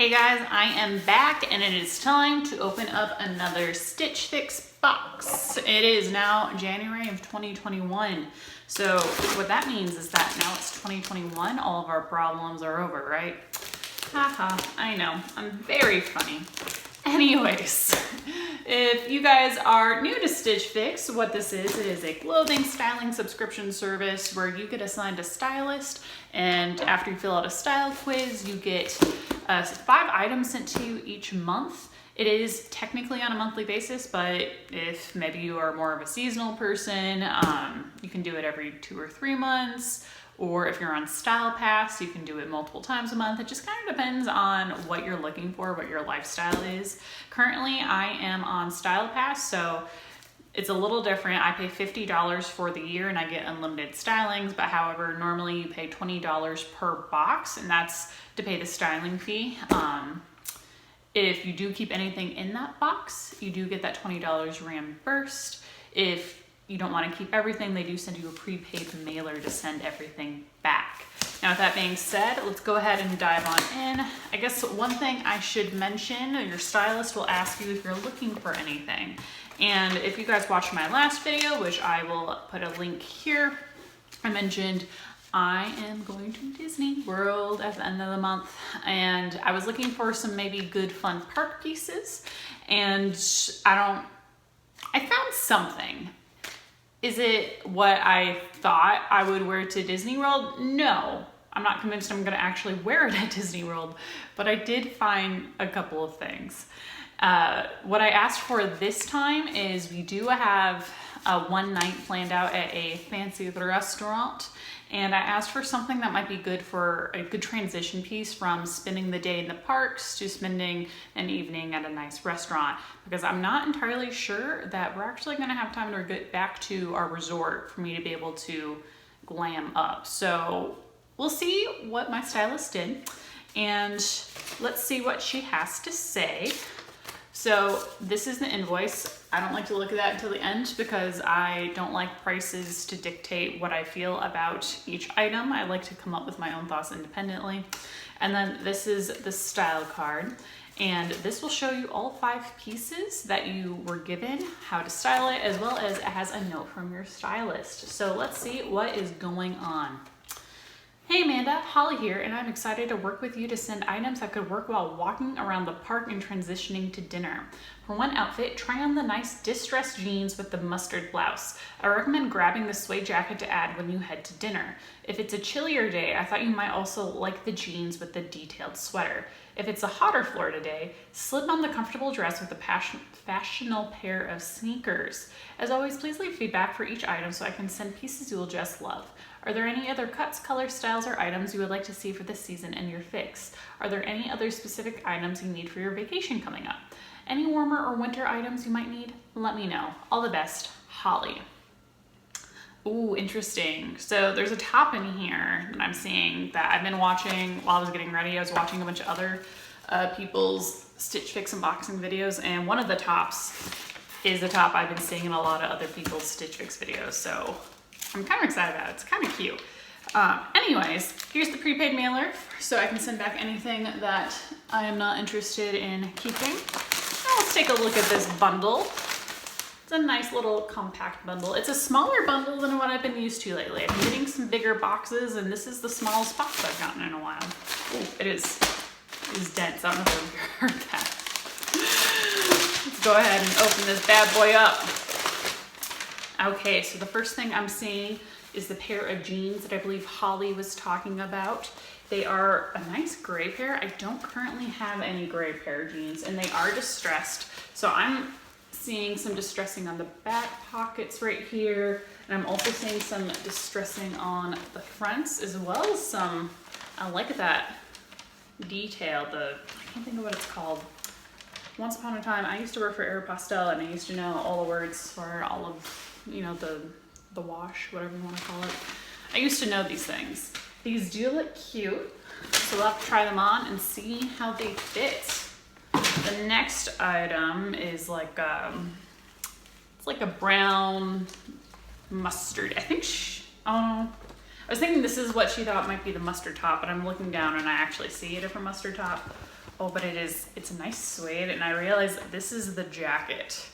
Hey guys, I am back and it is time to open up another Stitch Fix box. It is now January of 2021. So what that means is that now it's 2021, all of our problems are over, right? Haha, I know, I'm very funny. Anyways, if you guys are new to Stitch Fix, what this is, it is a clothing styling subscription service where you get assigned a stylist, and after you fill out a style quiz, you get 5 items sent to you each month. It is technically on a monthly basis, but if maybe you are more of a seasonal person, you can do it every 2 or 3 months. Or if you're on Style Pass, you can do it multiple times a month. It just kind of depends on what you're looking for, what your lifestyle is. Currently, I am on Style Pass, so it's a little different. I pay $50 for the year and I get unlimited stylings, but however, normally you pay $20 per box, and that's to pay the styling fee. If you do keep anything in that box, you do get that $20 reimbursed. If you don't want to keep everything, they do send you a prepaid mailer to send everything back. Now, with that being said, let's go ahead and dive on in. I guess one thing I should mention, your stylist will ask you if you're looking for anything. And if you guys watched my last video, which I will put a link here, I mentioned I am going to Disney World at the end of the month, and I was looking for some maybe good fun park pieces, and I found something. Is it what I thought I would wear to Disney World? No, I'm not convinced I'm gonna actually wear it at Disney World, but I did find a couple of things. What I asked for this time is we do have one night planned out at a fancy restaurant, and I asked for something that might be good for a good transition piece from spending the day in the parks to spending an evening at a nice restaurant, because I'm not entirely sure that we're actually gonna have time to get back to our resort for me to be able to glam up. So we'll see what my stylist did, and let's see what she has to say. So this is the invoice. I don't like to look at that until the end because I don't like prices to dictate what I feel about each item. I like to come up with my own thoughts independently. And then this is the style card. And this will show you all 5 pieces that you were given, how to style it, as well as it has a note from your stylist. So let's see what is going on. Hey Amanda, Holly here, and I'm excited to work with you to send items that could work while walking around the park and transitioning to dinner. For one outfit, try on the nice distressed jeans with the mustard blouse. I recommend grabbing the suede jacket to add when you head to dinner. If it's a chillier day, I thought you might also like the jeans with the detailed sweater. If it's a hotter Florida day, slip on the comfortable dress with a fashionable pair of sneakers. As always, please leave feedback for each item so I can send pieces you will just love. Are there any other cuts, colors, styles, or items you would like to see for this season in your fix? Are there any other specific items you need for your vacation coming up? Any warmer or winter items you might need? Let me know. All the best, Holly. Ooh, interesting. So there's a top in here that I'm seeing that I've been watching while I was getting ready. I was watching a bunch of other people's Stitch Fix unboxing videos, and one of the tops is a top I've been seeing in a lot of other people's Stitch Fix videos. So I'm kind of excited about it. It's kind of cute. Anyways, here's the prepaid mailer so I can send back anything that I am not interested in keeping. Now let's take a look at this bundle. It's a nice little compact bundle. It's a smaller bundle than what I've been used to lately. I've been getting some bigger boxes, and this is the smallest box I've gotten in a while. Ooh, it is dense. I don't know if you heard that. Let's go ahead and open this bad boy up. Okay, so the first thing I'm seeing is the pair of jeans that I believe Holly was talking about. They are a nice gray pair. I don't currently have any gray pair of jeans, and they are distressed. So I'm seeing some distressing on the back pockets right here, and I'm also seeing some distressing on the fronts, as well as some, I like that detail, I can't think of what it's called. Once upon a time, I used to work for Aeropostale, and I used to know all the words for all of, you know, the wash, whatever you want to call it. I used to know these things. These do look cute, so we'll have to try them on and see how they fit. The next item is like it's like a brown mustard. I think I was thinking this is what she thought might be the mustard top, but I'm looking down and I actually see a different mustard top. Oh, but it's a nice suede, and I realize this is the jacket.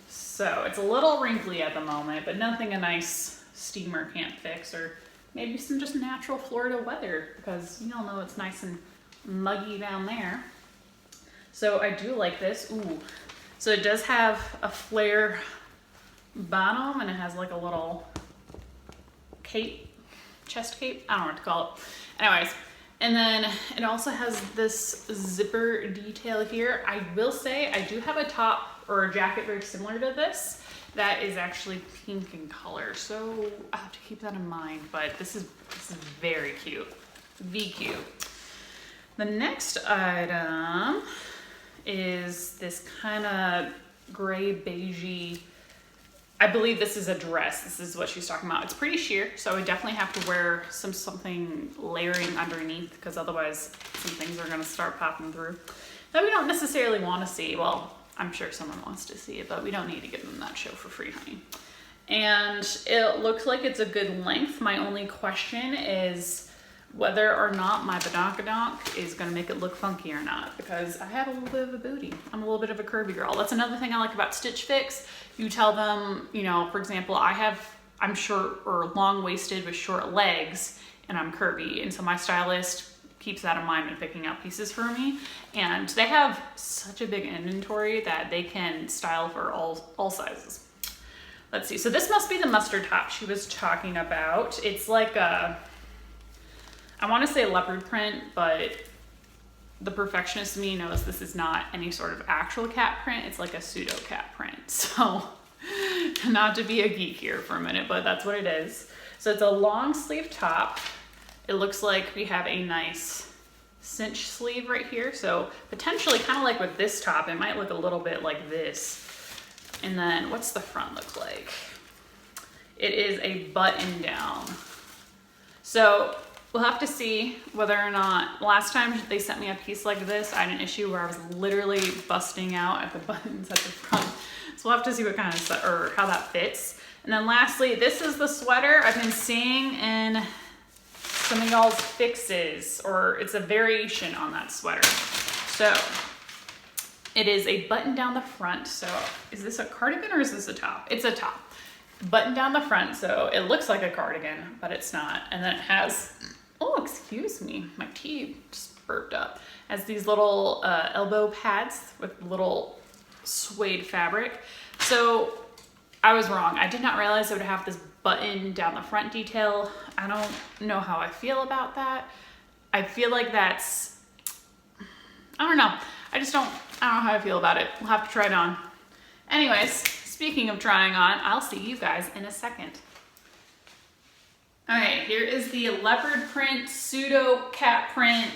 So it's a little wrinkly at the moment, but nothing a nice steamer can't fix, or maybe some just natural Florida weather, because you all know it's nice and muggy down there. So I do like this. Ooh. So it does have a flare bottom, and it has like a little cape, chest cape. I don't know what to call it. Anyways, and then it also has this zipper detail here. I will say I do have a top or a jacket very similar to this that is actually pink in color. So I have to keep that in mind, but this is very cute. V cute. The next item is this kind of gray beigey, I believe this is a dress. This is what she's talking about. It's pretty sheer, so I would definitely have to wear something layering underneath, because otherwise some things are gonna start popping through that we don't necessarily want to see. Well, I'm sure someone wants to see it, but we don't need to give them that show for free, honey. And it looks like it's a good length. My only question is whether or not my badonkadonk is gonna make it look funky or not, because I have a little bit of a booty. I'm a little bit of a curvy girl. That's another thing I like about Stitch Fix. You tell them, you know, for example, I'm short or long-waisted with short legs, and I'm curvy, and so my stylist keeps that in mind when picking out pieces for me. And they have such a big inventory that they can style for all sizes. Let's see, so this must be the mustard top she was talking about. It's like a, I want to say leopard print, but the perfectionist in me knows this is not any sort of actual cat print. It's like a pseudo cat print. So not to be a geek here for a minute, but that's what it is. So it's a long sleeve top. It looks like we have a nice cinch sleeve right here. So potentially kind of like with this top, it might look a little bit like this. And then what's the front look like? It is a button down. So we'll have to see whether or not, last time they sent me a piece like this, I had an issue where I was literally busting out at the buttons at the front. So we'll have to see what kind of, or how that fits. And then lastly, this is the sweater I've been seeing in some of y'all's fixes, or it's a variation on that sweater. So it is a button down the front. So is this a cardigan or is this a top? It's a top. Button down the front, so it looks like a cardigan, but it's not. And then it has, oh, excuse me, my tea just burped up. It has these little elbow pads with little suede fabric. So I was wrong. I did not realize it would have this button down the front detail. I don't know how I feel about that. I feel like that's, I don't know. I don't know how I feel about it. We'll have to try it on. Anyways, speaking of trying on, I'll see you guys in a second. All right, here is the leopard print, pseudo cat print,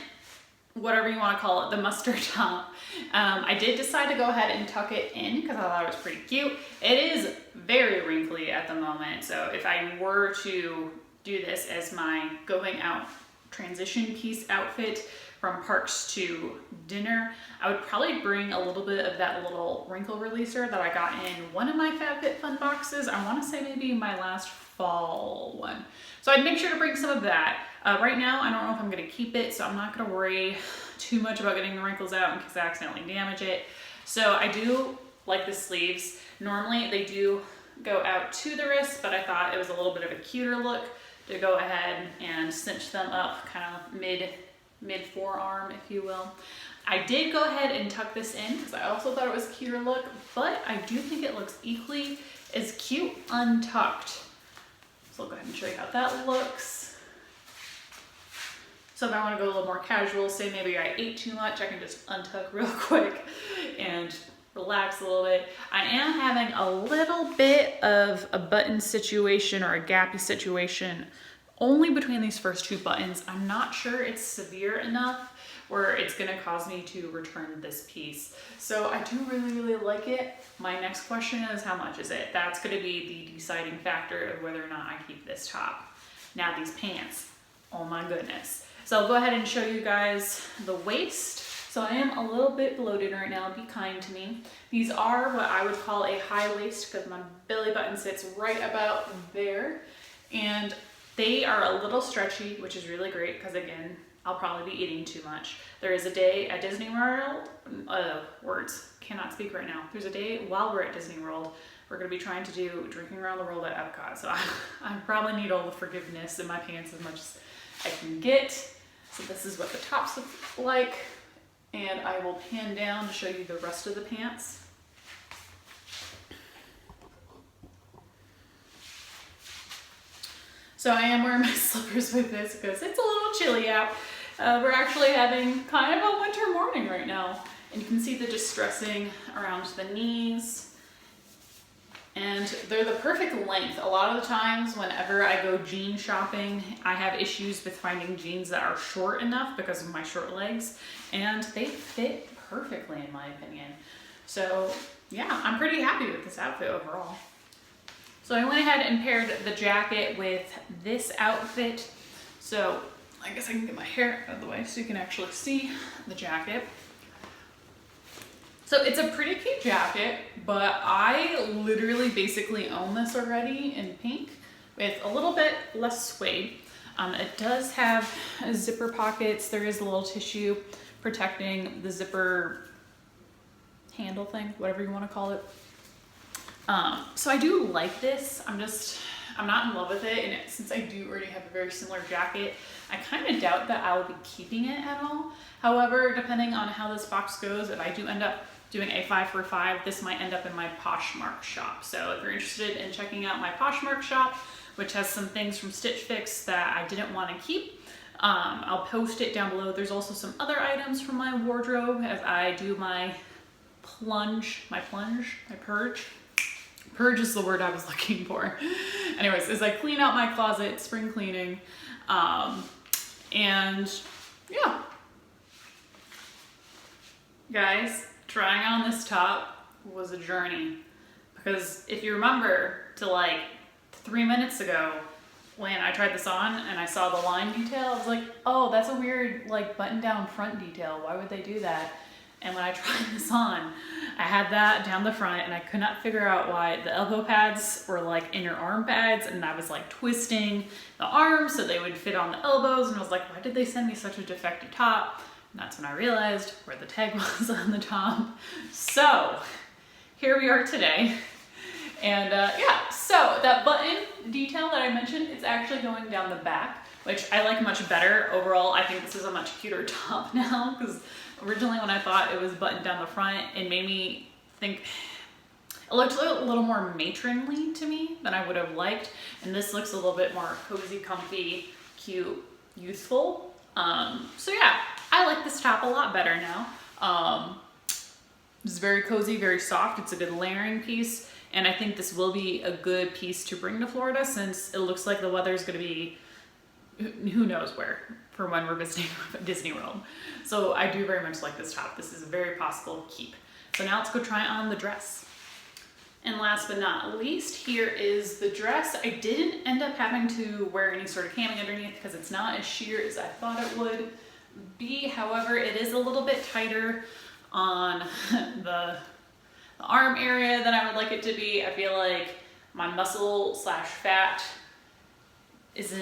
whatever you want to call it, the mustard top. I did decide to go ahead and tuck it in because I thought it was pretty cute. It is very wrinkly at the moment, so if I were to do this as my going out transition piece outfit from parks to dinner, I would probably bring a little bit of that little wrinkle releaser that I got in one of my FabFitFun boxes. I want to say maybe my last fall one. So I'd make sure to bring some of that. Right now, I don't know if I'm going to keep it, so I'm not going to worry too much about getting the wrinkles out in case I accidentally damage it. So I do like the sleeves. Normally they do go out to the wrist, but I thought it was a little bit of a cuter look to go ahead and cinch them up kind of mid forearm, if you will. I did go ahead and tuck this in because I also thought it was a cuter look, but I do think it looks equally as cute untucked. So I'll go ahead and show you how that looks. So if I want to go a little more casual, say maybe I ate too much, I can just untuck real quick and relax a little bit. I am having a little bit of a button situation or a gappy situation only between these first two buttons. I'm not sure it's severe enough where it's gonna cause me to return this piece. So I do really, really like it. My next question is, how much is it? That's gonna be the deciding factor of whether or not I keep this top. Now these pants, oh my goodness. So I'll go ahead and show you guys the waist. So I am a little bit bloated right now, be kind to me. These are what I would call a high waist because my belly button sits right about there. And they are a little stretchy, which is really great because again, I'll probably be eating too much. There is a day at Disney World, words, cannot speak right now. There's a day while we're at Disney World, we're gonna be trying to do drinking around the world at Epcot. So I probably need all the forgiveness in my pants as much as I can get. So this is what the tops look like. And I will pan down to show you the rest of the pants. So I am wearing my slippers with this because it's a little chilly out. We're actually having kind of a winter morning right now. And you can see the distressing around the knees. And they're the perfect length. A lot of the times whenever I go jean shopping, I have issues with finding jeans that are short enough because of my short legs. And they fit perfectly in my opinion. So yeah, I'm pretty happy with this outfit overall. So I went ahead and paired the jacket with this outfit. So I guess I can get my hair out of the way so you can actually see the jacket. So it's a pretty cute jacket, but I literally basically own this already in pink with a little bit less suede. It does have zipper pockets. There is a little tissue protecting the zipper handle thing, whatever you want to call it. So I do like this. I'm not in love with it, and since I do already have a very similar jacket, I kind of doubt that I'll be keeping it at all. However, depending on how this box goes, if I do end up doing a 5 for 5, this might end up in my Poshmark shop. So if you're interested in checking out my Poshmark shop, which has some things from Stitch Fix that I didn't want to keep, I'll post it down below. There's also some other items from my wardrobe as I do my purge. Purge is the word I was looking for. Anyways, as I clean out my closet, spring cleaning, and yeah. Guys, trying on this top was a journey because if you remember to like 3 minutes ago when I tried this on and I saw the line detail, I was like, oh, that's a weird like button down front detail. Why would they do that? And when I tried this on, I had that down the front and I could not figure out why the elbow pads were like inner arm pads, and I was like twisting the arms so they would fit on the elbows, and I was like, why did they send me such a defective top? And that's when I realized where the tag was on the top. So here we are today. And yeah, so that button detail that I mentioned, it's actually going down the back, which I like much better. Overall, I think this is a much cuter top now because originally when I thought it was buttoned down the front, it made me think it looked a little more matronly to me than I would have liked. And this looks a little bit more cozy, comfy, cute, youthful. So yeah, I like this top a lot better now. It's very cozy, very soft. It's a good layering piece. And I think this will be a good piece to bring to Florida since it looks like the weather is going to be who knows where for when we're visiting Disney World. So I do very much like this top. This is a very possible keep. So now let's go try on the dress. And last but not least, here is the dress. I didn't end up having to wear any sort of camming underneath because it's not as sheer as I thought it would be. However, it is a little bit tighter on the arm area than I would like it to be. I feel like my muscle slash fat it's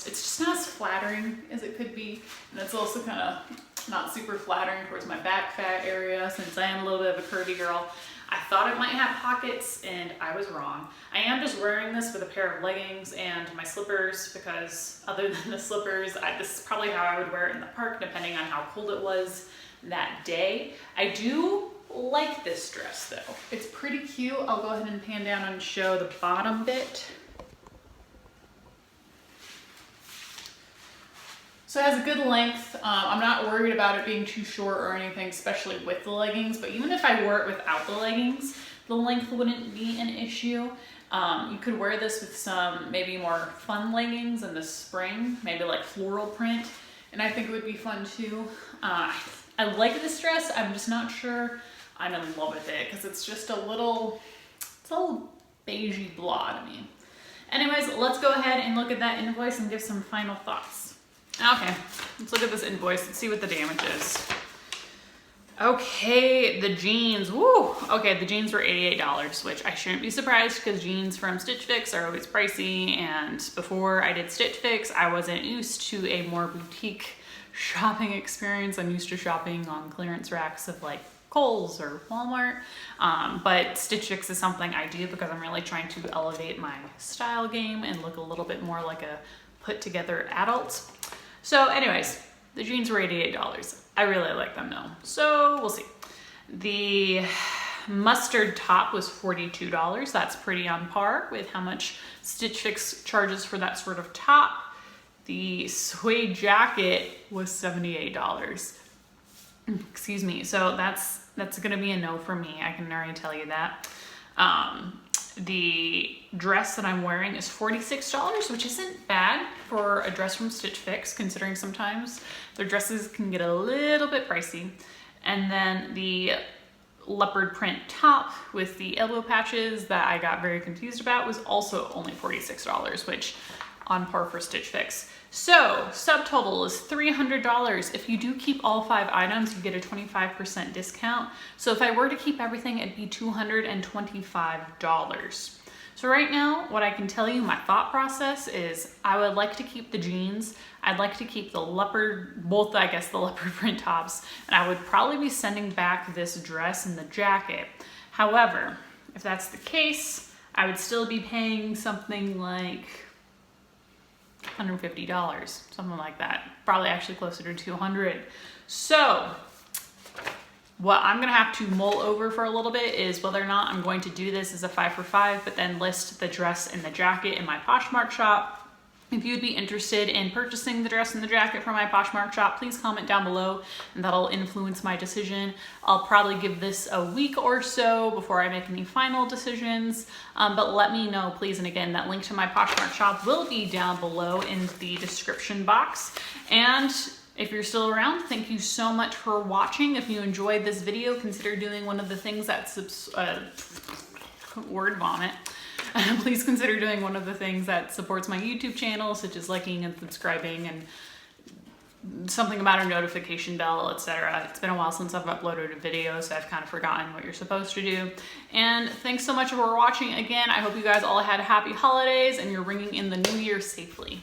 just not as flattering as it could be. And it's also kind of not super flattering towards my back fat area since I am a little bit of a curvy girl. I thought it might have pockets and I was wrong. I am just wearing this with a pair of leggings and my slippers because other than the slippers, this is probably how I would wear it in the park depending on how cold it was that day. I do like this dress though. It's pretty cute. I'll go ahead and pan down and show the bottom bit. So it has a good length. I'm not worried about it being too short or anything, especially with the leggings, but even if I wore it without the leggings, the length wouldn't be an issue. You could wear this with some maybe more fun leggings in the spring, maybe like floral print, and I think it would be fun too. I like this dress. I'm just not sure I'm in love with it because it's just a little beigey blah to me. Anyways, let's go ahead and look at that invoice and give some final thoughts. Okay, let's look at this invoice and see what the damage is. Okay, the jeans, woo! Okay, the jeans were $88, which I shouldn't be surprised because jeans from Stitch Fix are always pricey, and before I did Stitch Fix, I wasn't used to a more boutique shopping experience. I'm used to shopping on clearance racks of like Kohl's or Walmart, but Stitch Fix is something I do because I'm really trying to elevate my style game and look a little bit more like a put together adult. So anyways, the jeans were $88. I really like them though, so we'll see. The mustard top was $42. That's pretty on par with how much Stitch Fix charges for that sort of top. The suede jacket was $78. Excuse me. So that's gonna be a no for me. I can already tell you that. The dress that I'm wearing is $46, which isn't bad for a dress from Stitch Fix, considering sometimes their dresses can get a little bit pricey. And then the leopard print top with the elbow patches that I got very confused about was also only $46, which on par for Stitch Fix. So subtotal is $300. If you do keep all 5 items, you get a 25% discount. So if I were to keep everything, it'd be $225. So right now, what I can tell you, my thought process is I would like to keep the jeans. I'd like to keep the leopard, both I guess the leopard print tops, and I would probably be sending back this dress and the jacket. However, if that's the case, I would still be paying something like $150, something like that. Probably actually closer to $200. So what I'm gonna have to mull over for a little bit is whether or not I'm going to do this as a 5 for 5, but then list the dress and the jacket in my Poshmark shop. If you'd be interested in purchasing the dress and the jacket from my Poshmark shop, please comment down below and that'll influence my decision. I'll probably give this a week or so before I make any final decisions, but let me know please. And again, that link to my Poshmark shop will be down below in the description box. And if you're still around, thank you so much for watching. If you enjoyed this video, consider doing one of the things that word vomit. Please consider doing one of the things that supports my YouTube channel, such as liking and subscribing and something about a notification bell, etc. It's been a while since I've uploaded a video, so I've kind of forgotten what you're supposed to do. And thanks so much for watching again. I hope you guys all had happy holidays and you're ringing in the new year safely.